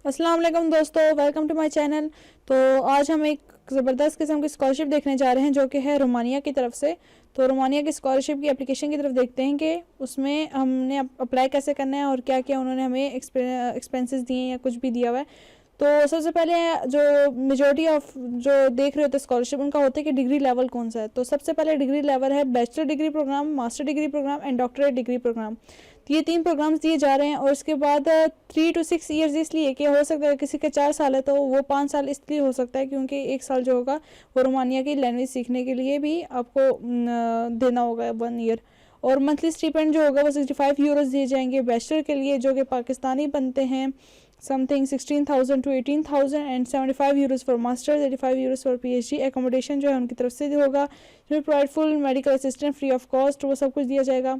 अस्सलाम वालेकुम दोस्तों, वेलकम टू माय चैनल। तो आज हम एक ज़बरदस्त किस्म की स्कॉलरशिप देखने जा रहे हैं जो कि है रोमानिया की तरफ से। तो रोमानिया की स्कॉलरशिप की एप्लीकेशन की तरफ देखते हैं कि उसमें हमने अप्लाई कैसे करना है और क्या क्या उन्होंने हमें एक्सपेंसेस दिए हैं या कुछ भी दिया हुआ है। तो सबसे पहले जो मेजॉरिटी ऑफ जो देख रहे होते हैं स्कॉलरशिप, उनका होता है कि डिग्री लेवल कौन सा है। तो सबसे पहले डिग्री लेवल है bachelor degree program, master degree program and doctorate degree program. तो ये 3 प्रोग्राम्स दिए जा रहे हैं। और इसके बाद 3 to 6 ईयर्स इसलिए कि हो सकता है किसी के 4 साल है तो वो 5 साल इसलिए हो सकता है क्योंकि 1 साल जो होगा वो रोमानिया की लैंग्वेज सीखने के लिए भी आपको देना होगा 1 ईयर। और मंथली स्टिपेंड जो होगा वो 65 यूरोज दिए जाएंगे बैचलर के लिए, जो कि पाकिस्तानी बनते हैं something 16,000 to 18,000 and 75 euros for masters, 85 euros for PhD। Accommodation जो है उनकी तरफ से होगा, जो provide full medical assistant free of cost, वो सब कुछ दिया जाएगा।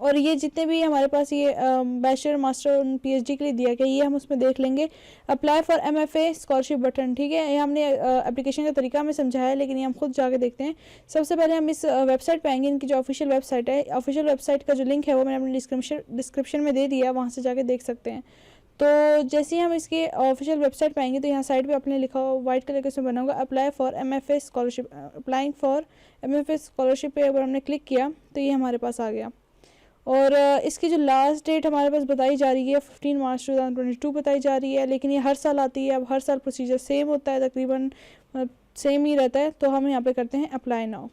और ये जितने भी हमारे पास ये बैचलर मास्टर PhD के लिए दिया गया, ये हम उसमें देख लेंगे। Apply for MFA scholarship button, ठीक है। ये हमने एप्लीकेशन का तरीका हमें समझाया है, लेकिन ये हम खुद जाके देखते हैं। सबसे पहले हम इस वेबसाइट पे आएंगे, इनकी जो ऑफिशियल वेबसाइट है। ऑफिशियल वेबसाइट का जो लिंक है वो मैंने अपने डिस्क्रिप्शन में दे दिया, वहाँ से जाके देख सकते हैं। तो जैसे ही हम इसके ऑफिशियल वेबसाइट पे आएंगे तो यहाँ साइड पे अपने लिखा हुआ वाइट कलर के उसमें बना होगा apply for MFA scholarship. Applying for MFA scholarship पे अगर हमने क्लिक किया तो ये हमारे पास आ गया। और इसकी जो लास्ट डेट हमारे पास बताई जा रही है 15 मार्च 2022 बताई जा रही है, लेकिन ये हर साल आती है। अब हर साल प्रोसीजर सेम होता है, तकरीबन सेम ही रहता है। तो हम यहाँ पे करते हैं अप्लाई नाउ।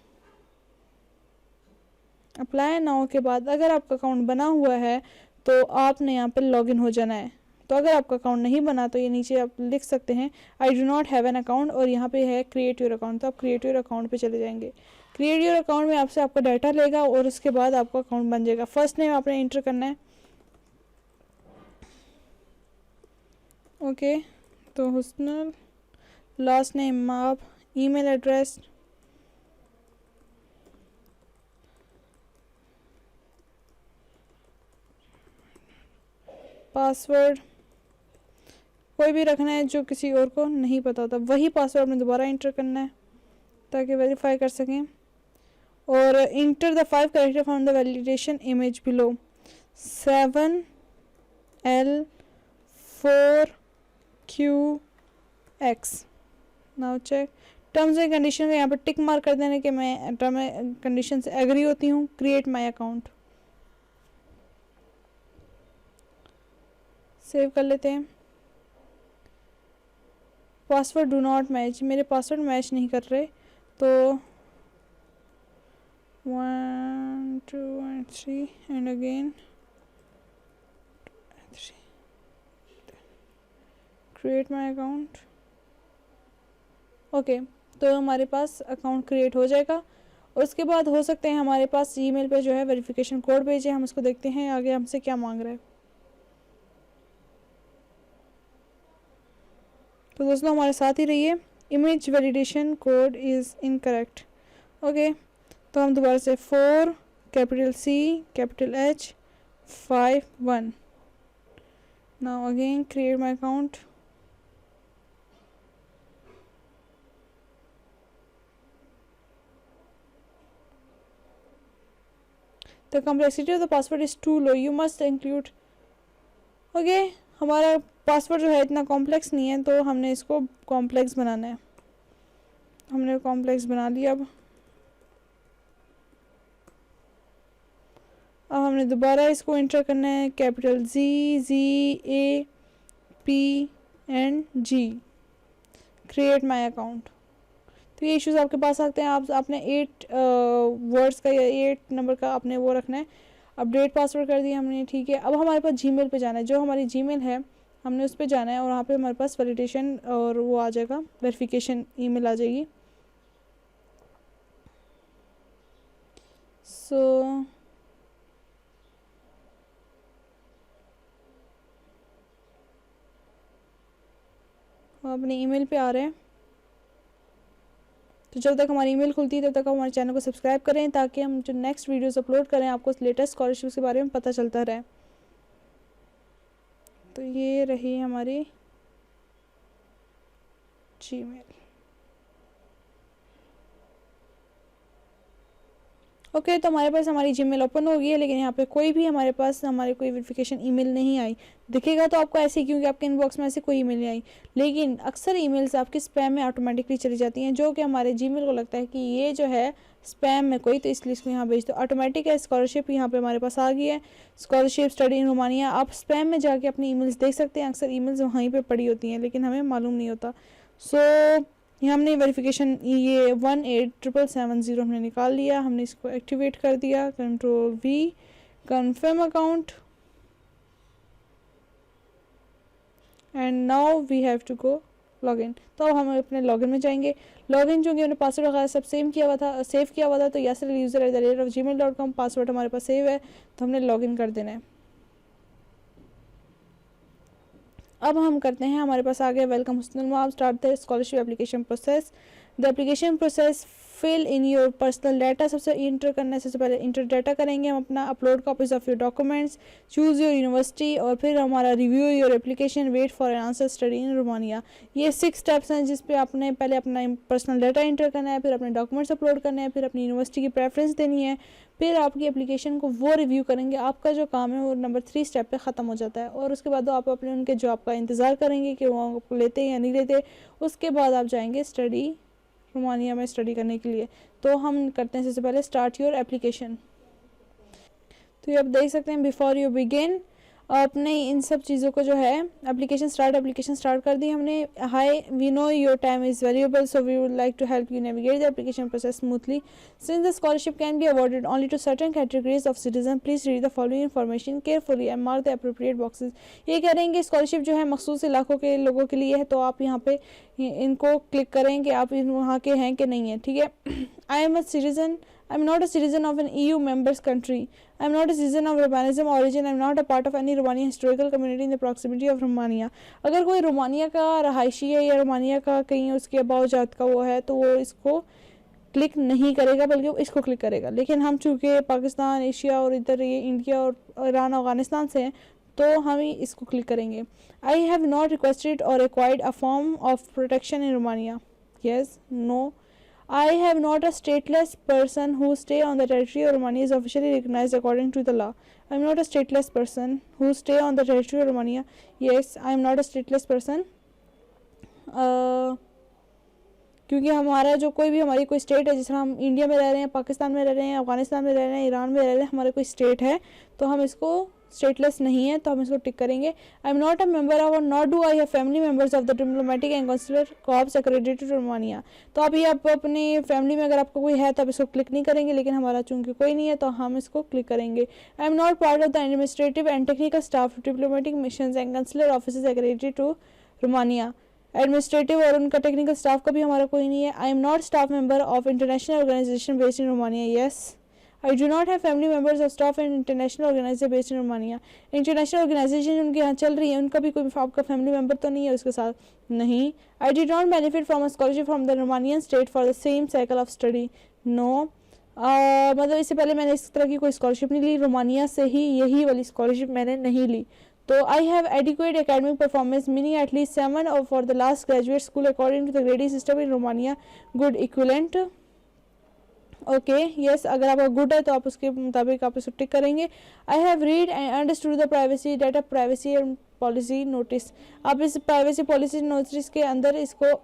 अप्लाई नाउ के बाद अगर आपका अकाउंट बना हुआ है तो आपने यहाँ पे लॉगिन हो जाना है। तो अगर आपका अकाउंट नहीं बना तो ये नीचे आप लिख सकते हैं आई do not have an account, और यहाँ पे है क्रिएट योर अकाउंट। तो आप क्रिएट योर अकाउंट पे चले जाएंगे। क्रिएट योर अकाउंट में आपसे आपका डाटा लेगा और उसके बाद आपका अकाउंट बन जाएगा। फर्स्ट नेम आपने इंटर करना है, ओके। तो हुस्नल, लास्ट नेम माब, ईमेल एड्रेस, पासवर्ड कोई भी रखना है जो किसी और को नहीं पता होता। वही पासवर्ड में दोबारा इंटर करना है ताकि वेरीफाई कर सकें। और enter the 5 character from the validation image below 7L4QX। Now check terms and condition का यहाँ पर टिक मार्क कर देने के मैं टर्म एंड कंडीशन से एग्री होती हूँ। क्रिएट माई अकाउंट, सेव कर लेते हैं। पासवर्ड डू नॉट मैच, मेरे पासवर्ड मैच नहीं कर रहे। तो 1 2 and 3 and again 3, create my account, okay. तो हमारे पास अकाउंट क्रिएट हो जाएगा। और उसके बाद हो सकते हैं हमारे पास ईमेल पे जो है वेरिफिकेशन कोड भेजे, हम उसको देखते हैं आगे हमसे क्या मांग रहा है। तो दोस्तों हमारे साथ ही रहिए। Image validation code is incorrect, okay. तो हम दोबारा से 4 capital C capital H 5 1। Now again create my account, the complexity of the password is too low, you must include, okay. हमारा पासवर्ड जो है इतना कॉम्प्लेक्स नहीं है, तो हमने इसको कॉम्प्लेक्स बनाना है। हमने कॉम्प्लेक्स बना लिया। अब हमने दोबारा इसको इंटर करना है, capital ZZAP&G, create my account. तो ये इश्यूज आपके पास आते हैं। आपने 8 वर्ड्स का या 8 नंबर का आपने वो रखना है। अपडेट पासवर्ड कर दिया हमने, ठीक है। अब हमारे पास जीमेल पे जाना है, जो हमारी जीमेल है हमने उस पर जाना है और वहाँ पे हमारे पास वैलिडेशन और वो आ जाएगा, वेरिफिकेशन ईमेल आ जाएगी। सो अपने ईमेल पे आ रहे हैं। तो जब तक हमारी ईमेल खुलती है तब तक आप हमारे चैनल को सब्सक्राइब करें ताकि हम जो नेक्स्ट वीडियोस अपलोड करें आपको लेटेस्ट स्कॉलरशिप के बारे में पता चलता रहे। तो ये रही हमारी जीमेल। ओके, तो हमारे पास हमारी जीमेल ओपन हो गई है, लेकिन यहाँ पे कोई भी हमारे पास हमारे कोई वेरिफिकेशन ईमेल नहीं आई। दिखेगा तो आपको ऐसे, क्योंकि आपके इनबॉक्स में ऐसे कोई ईमेल नहीं आई। लेकिन अक्सर ईमेल्स आपके स्पैम में ऑटोमेटिकली चली जाती हैं, जो कि हमारे जीमेल को लगता है कि ये जो है स्पैम में कोई, तो इसलिए इसको यहाँ भेज दो। ऑटोमेटिक है स्कॉलरशिप यहाँ पे हमारे पास आ गई है, स्कॉलरशिप स्टडी इन रोमानिया। आप स्पैम में जाके अपनी ईमेल्स देख सकते हैं, अक्सर ईमेल्स वहीं पे पड़ी होती हैं, लेकिन हमें मालूम नहीं होता। सो यहाँ हमने वेरिफिकेशन ये 18770 हमने निकाल लिया, हमने इसको एक्टिवेट कर दिया, control V, confirm account, and now we have to go login. तो अब हम अपने लॉगिन में जाएंगे। लॉगिन जो कि हमने पासवर्ड वगैरह सब सेव किया हुआ था, तो yasser@gmail.com पासवर्ड हमारे पास सेव है, तो हमने लॉगिन कर देना है। अब हम करते हैं, हमारे पास आ गया welcome Husnul Mab, start the scholarship application process. The application process, fill in your personal data. सबसे इंटर करना है, सबसे पहले इंटर डाटा करेंगे हम अपना, upload copies of your documents, choose your university, और फिर हमारा review your application, wait for an answer, study in Romania. ये 6 स्टेप्स हैं जिस पे आपने पहले अपना पर्सनल डाटा इंटर करना है, फिर अपने डॉक्यूमेंट्स अपलोड करने हैं, फिर अपनी यूनिवर्सिटी की प्रेफरेंस देनी है, फिर आपकी एप्लीकेशन को वो रिव्यू करेंगे। आपका जो काम है वो नंबर 3 स्टेप पे ख़त्म हो जाता है, और उसके बाद आप अपने उनके जॉब का इंतज़ार करेंगे कि वो आपको लेते हैं या नहीं लेते। उसके बाद आप जाएंगे स्टडी रोमानिया में स्टडी करने के लिए। तो हम करते हैं सबसे पहले स्टार्ट योर एप्लीकेशन। तो ये आप देख सकते हैं, बिफोर यू बिगिन, अपने इन सब चीज़ों को जो है एप्लीकेशन स्टार्ट कर दी हमने। Hi, we know your time is valuable, so we would like to help you navigate the application process smoothly. Since the scholarship can be awarded only to certain categories of citizen, please read the following information carefully and mark the appropriate boxes. ये कह रहे हैं कि scholarship जो है मखसूस इलाकों के लोगों के लिए है, तो आप यहाँ पे इनको क्लिक करें कि आप वहाँ के हैं कि नहीं है, ठीक है। आई am not a citizen of an EU members country. I am not a citizen of Romanism origin. I am not a part of any Romanian historical community in the proximity of Romania. अगर कोई Romania का रहायशी है या Romania का कहीं उसके above जात का वो है, तो वो इसको क्लिक नहीं करेगा, बल्कि वो इसको क्लिक करेगा। लेकिन हम चूँकि पाकिस्तान, एशिया और इधर ये इंडिया और ईरान, अफगानिस्तान से हैं, तो हम ही इसको क्लिक करेंगे। आई हैव नॉट रिक्वेस्टेड और required a form of protection in Romania. Yes, no. I have not a stateless person who stay on the territory of Romania is officially recognized according to the law. I am not a stateless person who stay on the territory of Romania. Yes, I am not a stateless person. क्योंकि हमारा जो कोई भी हमारी कोई state है, जिस तरह हम इंडिया में रह रहे हैं, पाकिस्तान में रह रहे हैं, अफगानिस्तान में रह रहे हैं, ईरान में रह रहे हैं, हमारा कोई स्टेट है, तो हम इसको स्टेटलेस नहीं है, तो हम इसको टिक करेंगे। I am not a member of, not do I have family members of the diplomatic and consular corps accredited to Romania. तो अभी आप अपनी फैमिली में अगर आपको कोई है तो आप इसको क्लिक नहीं करेंगे, लेकिन हमारा चूंकि कोई नहीं है तो हम इसको क्लिक करेंगे। I am not part of the administrative and technical staff diplomatic mission and consular office accredited to Romania. Administrative और उनका टेक्निकल स्टाफ का भी हमारा कोई नहीं है। I am not staff member of international organization based in Romania. Yes. I do not have family members of staff and international organization based in Romania. International organization उनके यहाँ चल रही है, उनका भी कोई आपका फैमिली मेम्बर तो नहीं है उसके साथ? नहीं। I did not benefit from a scholarship from the Romanian state for the same cycle of study. No. मतलब इससे पहले मैंने इस तरह की कोई स्कॉलरशिप नहीं ली, रोमानिया से ही यही वाली स्कॉलरशिप मैंने नहीं ली। तो I have adequate academic performance meaning at least 7 और for the last graduate school according to the grading system in Romania, good equivalent. Okay, yes, अगर आपका गुड है तो आप उसके मुताबिक आप इसको टिक करेंगे। I have read and understood the privacy data privacy and policy notice. आप इस प्राइवेसी पॉलिसी नोटिस के अंदर इसको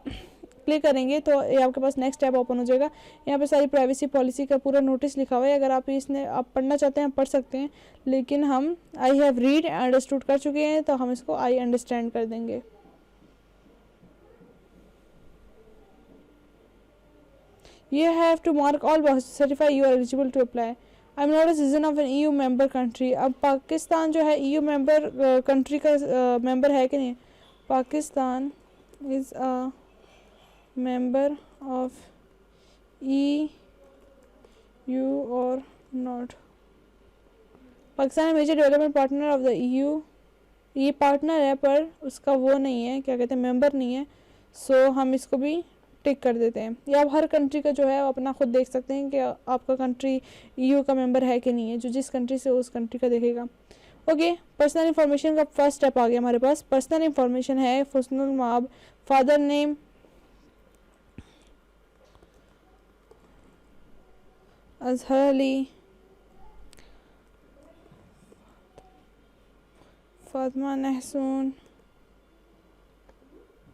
क्लिक करेंगे तो ये आपके पास नेक्स्ट टैब ओपन हो जाएगा। यहाँ पे सारी प्राइवेसी पॉलिसी का पूरा नोटिस लिखा हुआ है, अगर आप इसने आप पढ़ना चाहते हैं पढ़ सकते हैं, लेकिन हम I have read and understood कर चुके हैं, तो हम इसको आई अंडरस्टैंड कर देंगे। You have to mark all boxes to certify you are eligible to apply. I am not a citizen of an EU member country. अब पाकिस्तान जो है EU member country का member है कि नहीं? Pakistan is a member of EU or not? Pakistan major development partner of the EU, ये partner है पर उसका वो नहीं है, क्या कहते हैं, मेंबर नहीं है, सो हम इसको भी टिक कर देते हैं। या आप हर कंट्री का जो है वो अपना खुद देख सकते हैं कि आपका कंट्री EU का मेंबर है कि नहीं है, जो जिस कंट्री से उस कंट्री का देखेगा। ओके, पर्सनल इंफॉर्मेशन का फर्स्ट स्टेप आ गया हमारे पास। पर्सनल इंफॉर्मेशन है Husnul Maab, father name, Azhar Ali, Fatima Nahsoon,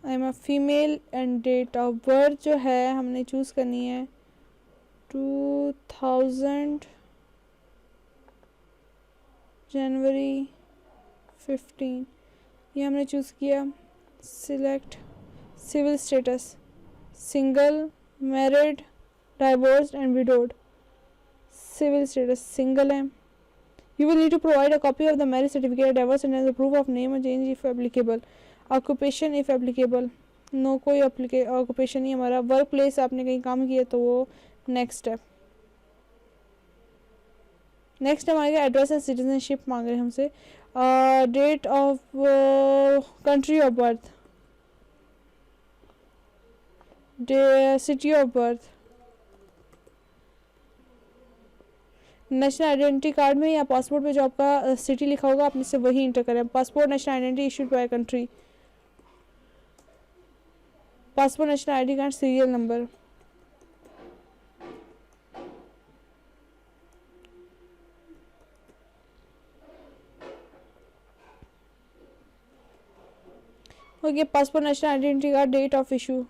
I am a female and date of birth जो है हमने चूज़ करनी है 2000 जनवरी 15, ये हमने चूज़ किया। Select civil status single, married, divorced and widowed. Civil status single है। You will need to provide a copy of the marriage certificate, divorce and as a proof of name change if applicable. Occupation if applicable. No कोई occupation नहीं हमारा। Work place आपने कहीं काम किया तो वो नेक्स्ट स्टेप। नेक्स्ट हमारे एड्रेस एंड सिटीजनशिप मांग रहे हैं हमसे। Date of country of birth, city of birth, national identity card में या पासपोर्ट पे जो आपका सिटी लिखा होगा आप इससे वही इंटर करें। Passport national identity issued by country, passport national ID card serial number. Okay, passport national identity card, date of issue,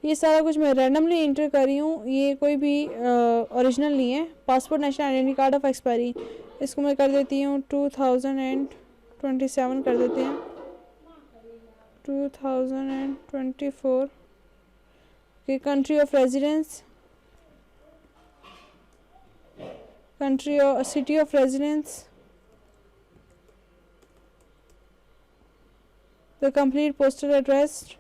ये सारा कुछ मैं रैंडमली इंटर कर रही हूँ, ये कोई भी ओरिजिनल नहीं है। Passport national identity card of expiry, इसको मैं कर देती हूँ 2027 कर देते हैं 2024। Okay, country of residence, country of city of residence, the complete postal address,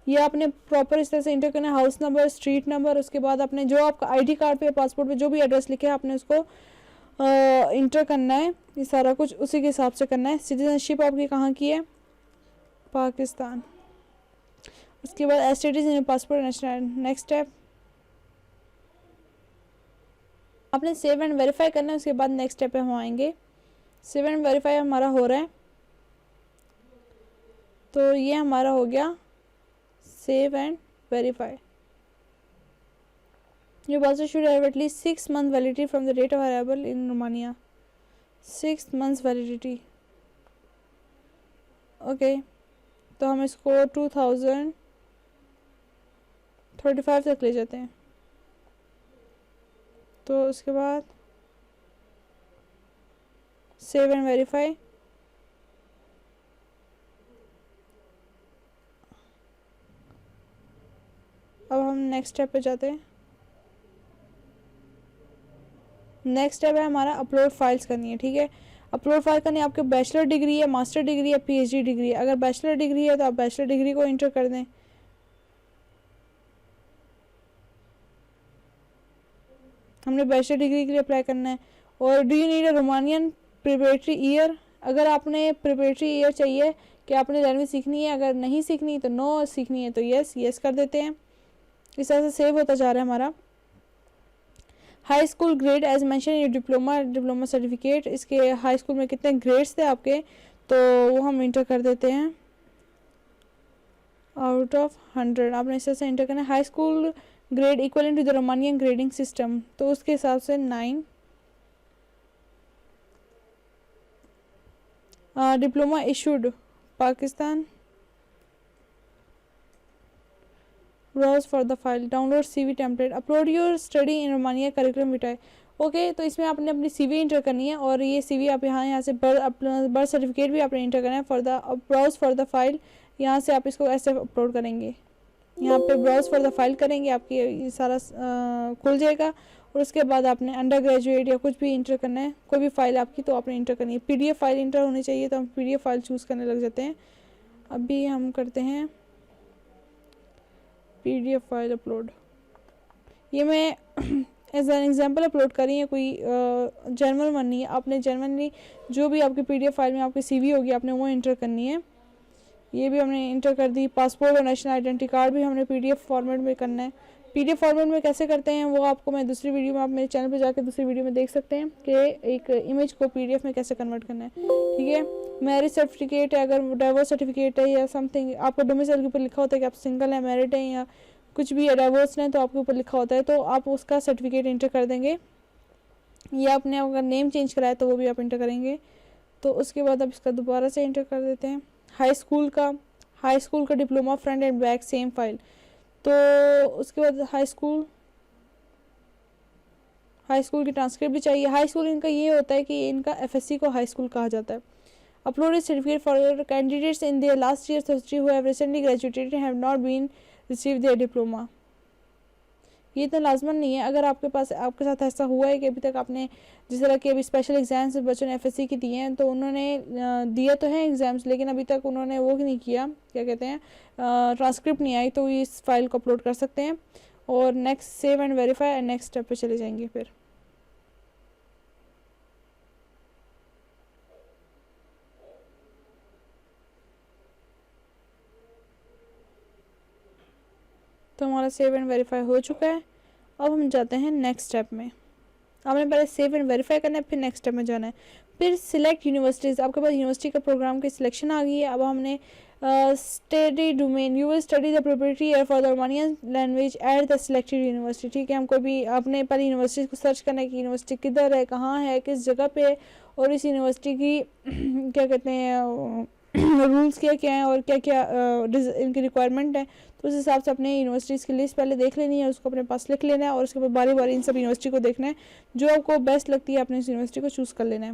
ये आपने प्रॉपर इस तरह से इंटर करना है। हाउस नंबर, स्ट्रीट नंबर, उसके बाद आपने जो आपका आईडी कार्ड पे पासपोर्ट पे जो भी एड्रेस लिखे है आपने उसको इंटर करना है। ये सारा कुछ उसी के हिसाब से करना है। सिटीजनशिप आपकी कहाँ की है? पाकिस्तान। उसके बाद status in passport national. Next step आपने सेव एंड वेरीफाई करना है। उसके बाद नेक्स्ट स्टेप पे हम आएंगे। सेव एंड वेरीफाई हमारा हो रहा है, तो ये हमारा हो गया save and verify. You also should have at least 6 months validity from the date of arrival in Romania. 6 months validity. Okay, तो हम इसको 2035 तक ले जाते हैं। तो उसके बाद सेव एंड वेरीफाई। अब हम नेक्स्ट स्टेप पे जाते हैं। नेक्स्ट स्टेप है हमारा अपलोड फाइल्स करनी है। ठीक है, अपलोड फाइल करनी है। आपके बैचलर डिग्री है, मास्टर डिग्री है, पीएचडी डिग्री है। अगर बैचलर डिग्री है तो आप बैचलर डिग्री को इंटर कर दें। हमने बैचलर डिग्री के लिए अप्लाई करना है। और do you need a Romanian preparatory year? अगर आपने प्रिपरेटरी ईयर चाहिए कि आपने लैंग्वेज सीखनी है, अगर नहीं सीखनी तो नो, सीखनी है तो यस, यस कर देते हैं। इस तरह से सेव होता जा रहा है हमारा। High school grade as mention in diploma certificate, इसके हाई स्कूल में कितने ग्रेड्स थे आपके, तो वो हम इंटर कर देते हैं आउट ऑफ 100। आपने इस तरह से इंटर करना है। High school grade equal to the Romanian grading system, तो उसके हिसाब से 9। Diploma issued Pakistan. Browse for the file, download CV template, upload your study in Romania curriculum vitae. Okay, तो इसमें आपने अपनी सीवी इंटर करनी है और ये सीवी आप यहाँ से बर्थ सर्टिफिकेट भी आपने इंटर करना है। For the browse for the file, यहाँ से आप इसको ऐसे अपलोड करेंगे। यहाँ पे ब्राउज फॉर द फाइल करेंगे, आपकी ये सारा खुल जाएगा। और उसके बाद आपने अंडर ग्रेजुएट या कुछ भी इंटर करना है, कोई भी फाइल आपकी तो आपने इंटर करनी है। पीडीएफ फाइल इंटर होनी चाहिए, तो हम पीडीएफ फाइल चूज़ करने लग जाते हैं। अभी हम करते हैं पीडीएफ फाइल अपलोड। ये मैं एज एन एग्जांपल अपलोड कर रही है, कोई जर्नल वन नहीं है। आपने जर्नली जो भी आपकी पीडीएफ फाइल में आपकी सीवी होगी आपने वो इंटर करनी है। ये भी हमने इंटर कर दी। पासपोर्ट और नेशनल आइडेंटिटी कार्ड भी हमने पीडीएफ फॉर्मेट में करना है। PDF फॉर्मेट में कैसे करते हैं वो आपको मैं दूसरी वीडियो में, आप मेरे चैनल पे जाकर दूसरी वीडियो में देख सकते हैं कि एक इमेज को PDF में कैसे कन्वर्ट करना है। ठीक है, मैरिज सर्टिफिकेट है, अगर डाइवोर्स सर्टिफिकेट है या समथिंग, आपको डोमिसाइल के ऊपर लिखा होता है कि आप सिंगल हैं, मैरिड हैं या कुछ भी है, डाइवोर्स हैं, तो आपके ऊपर लिखा होता है, तो आप उसका सर्टिफिकेट इंटर कर देंगे। या आपने अगर नेम चेंज कराया तो वो भी आप इंटर करेंगे। तो उसके बाद आप इसका दोबारा से इंटर कर देते हैं। हाई स्कूल का diploma front end back same file. तो उसके बाद हाई स्कूल की ट्रांसक्रिप्ट भी चाहिए। हाई स्कूल इनका ये होता है कि इनका FSC को हाई स्कूल कहा जाता है। Upload certificate for candidates in their last year history who have recently graduated have not been receive their diploma. ये तो लाजमन नहीं है। अगर आपके साथ ऐसा हुआ है कि अभी तक आपने, जिस तरह के अभी स्पेशल एग्जाम्स बच्चों ने FSC की दिए हैं, तो उन्होंने दिया तो है एग्ज़ाम्स, लेकिन अभी तक उन्होंने वो नहीं किया, क्या कहते हैं, ट्रांसक्रिप्ट नहीं आई, तो इस फाइल को अपलोड कर सकते हैं और next save and verify and next step पे चले जाएंगे। फिर तो हमारा सेव एंड वेरीफाई हो चुका है। अब हम जाते हैं नेक्स्ट स्टेप में। आपने पहले सेव एंड वेरीफाई करना है, फिर नेक्स्ट स्टेप में जाना है। फिर सिलेक्ट यूनिवर्सिटीज़, आपके पास यूनिवर्सिटी का प्रोग्राम की सिलेक्शन आ गई है। अब हमने study domain, you will study the preparatory year for the Romanian language at the selected university. ठीक है, हमको भी आपने पहले यूनिवर्सिटी को सर्च करना है कि यूनिवर्सिटी किधर है, कहाँ है, किस जगह पे है, और इस यूनिवर्सिटी की क्या कहते हैं रूल्स क्या हैं और क्या इनकी रिक्वायरमेंट है। तो उस हिसाब से अपने यूनिवर्सिटीज़ की लिस्ट पहले देख लेनी है, उसको अपने पास लिख लेना है और उसके बाद बारी बारी इन सब यूनिवर्सिटी को देखना है, जो आपको बेस्ट लगती है अपने इस यूनिवर्सिटी को चूज़ कर लेना है।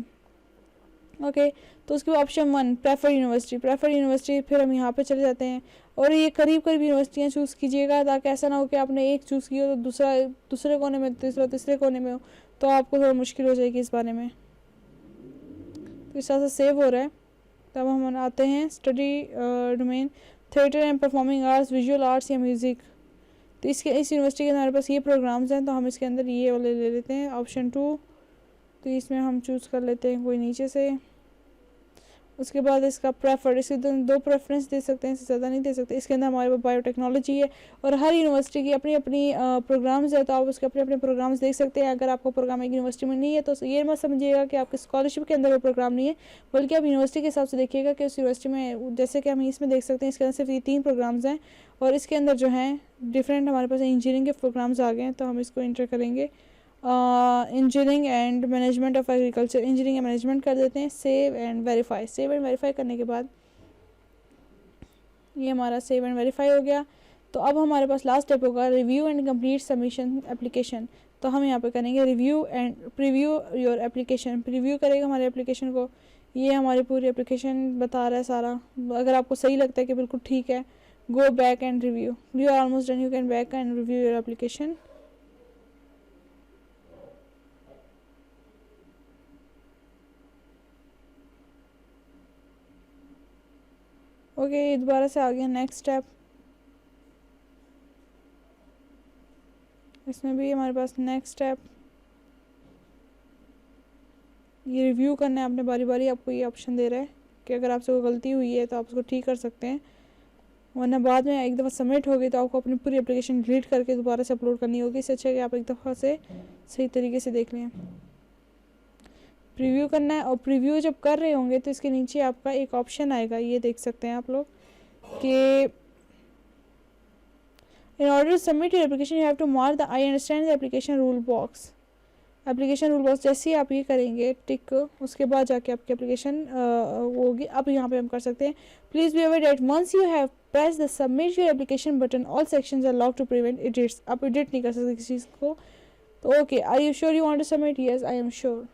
ओके, तो उसके बाद ऑप्शन 1 प्रेफर यूनिवर्सिटी, फिर हम यहाँ पे चले जाते हैं और ये करीब यूनिवर्सिटियाँ चूज़ कीजिएगा, ताकि ऐसा ना हो कि आपने एक चूज़ की हो तो दूसरे कोने में, तीसरे कोने में हो, तो आपको थोड़ा मुश्किल हो जाएगी इस बारे में। तो इस तरह से सेव हो रहा है। तब हम आते हैं study domain, theatre and performing arts, visual arts या म्यूज़िक। तो इस यूनिवर्सिटी के हमारे पास ये प्रोग्राम्स हैं, तो हम इसके अंदर ये वाले ले लेते हैं, ऑप्शन 2। तो इसमें हम चूज़ कर लेते हैं कोई नीचे से। उसके बाद इसका प्रेफर्ड, इसके दो प्रेफरेंस दे सकते हैं, इससे ज़्यादा नहीं दे सकते। इसके अंदर हमारे पास बायोटेक्नोलॉजी है और हर यूनिवर्सिटी की अपनी प्रोग्राम्स है, तो आप उसके अपने प्रोग्राम्स देख सकते हैं। अगर आपको प्रोग्राम एक यूनिवर्सिटी में नहीं है तो ये मत समझिएगा कि आपके स्कॉलरशिप के अंदर वो प्रोग्राम नहीं है, बल्कि आप यूनिवर्सिटी के हिसाब से देखिएगा कि उस यूनिवर्सिटी में, जैसे कि हम इसमें देख सकते हैं, इसके अंदर सिर्फ ये 3 प्रोग्राम्स हैं और इसके अंदर जो हैं डिफरेंट हमारे पास इंजीनियरिंग के प्रोग्राम्स आ गए हैं। तो हम इसको इंटर करेंगे, engineering and management of agriculture, engineering and management कर देते हैं। सेव एंड वेरीफाई करने के बाद ये हमारा सेव एंड वेरीफाई हो गया। तो अब हमारे पास लास्ट स्टेप होगा review and complete submission application. तो हम यहाँ पे करेंगे review and preview your application, preview करेगा हमारे एप्लीकेशन को। ये हमारी पूरी एप्लीकेशन बता रहा है सारा। अगर आपको सही लगता है कि बिल्कुल ठीक है, go back and review, you are almost done, you can back and review your application. Okay, दोबारा से आ गया नेक्स्ट स्टेप। इसमें भी हमारे पास नेक्स्ट स्टेप, ये रिव्यू करना है आपने बारी बारी। आपको ये ऑप्शन दे रहा है कि अगर आपसे कोई गलती हुई है तो आप उसको ठीक कर सकते हैं, वरना बाद में एक दफ़ा सबमिट हो गई तो आपको अपनी पूरी एप्लीकेशन डिलीट करके दोबारा से अपलोड करनी होगी। इससे अच्छा है कि आप एक दफ़ा से सही तरीके से देख लें। प्रीव्यू करना है और प्रीव्यू जब कर रहे होंगे तो इसके नीचे आपका एक ऑप्शन आएगा, ये देख सकते हैं आप लोग कि in order to submit your application you have to mark the I understand the application rule box. Application rule box जैसे ही आप ये करेंगे टिक, उसके बाद जाके आपकी एप्लीकेशन होगी। अब यहाँ पे हम कर सकते हैं, please be aware that once you have press the submit your application button all sections are locked to prevent edits. आप एडिट नहीं कर सकते किसी चीज़ को। तो okay, are you sure you want to submit? Yes I am sure.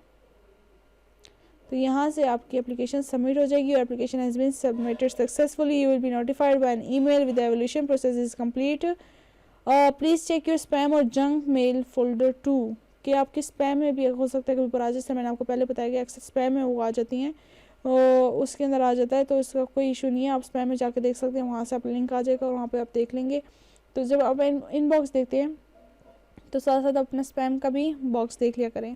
तो यहाँ से आपकी एप्लीकेशन सबमिट हो जाएगी और application has been submitted successfully. You will be notified by an email with the evolution process is complete. Please check your spam और junk mail folder too, कि आपके स्पैम में भी हो सकता है कभी ऊपर आ जाए। मैंने आपको पहले बताया कि अक्सर स्पैम में वो आ जाती हैं, उसके अंदर आ जाता है, तो इसका कोई इशू नहीं है। आप स्पैम में जाके देख सकते हैं, वहाँ से आप लिंक आ जाएगा और वहाँ पे आप देख लेंगे। तो जब आप इनबॉक्स देखते हैं तो साथ साथ अपना स्पैम का भी बॉक्स देख लिया करें।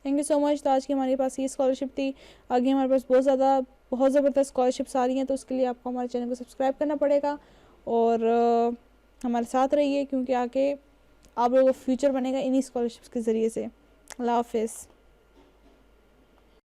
Thank you so much. तो आज की हमारे पास ये स्कॉलरशिप थी। आगे हमारे पास बहुत ज़बरदस्त स्कॉलरशिप्स आ रही हैं, तो उसके लिए आपको हमारे चैनल को सब्सक्राइब करना पड़ेगा और हमारे साथ रहिए, क्योंकि आगे आप लोगों का फ्यूचर बनेगा इन्हीं स्कॉलरशिप्स के ज़रिए से। अल्लाह हाफ़िज़।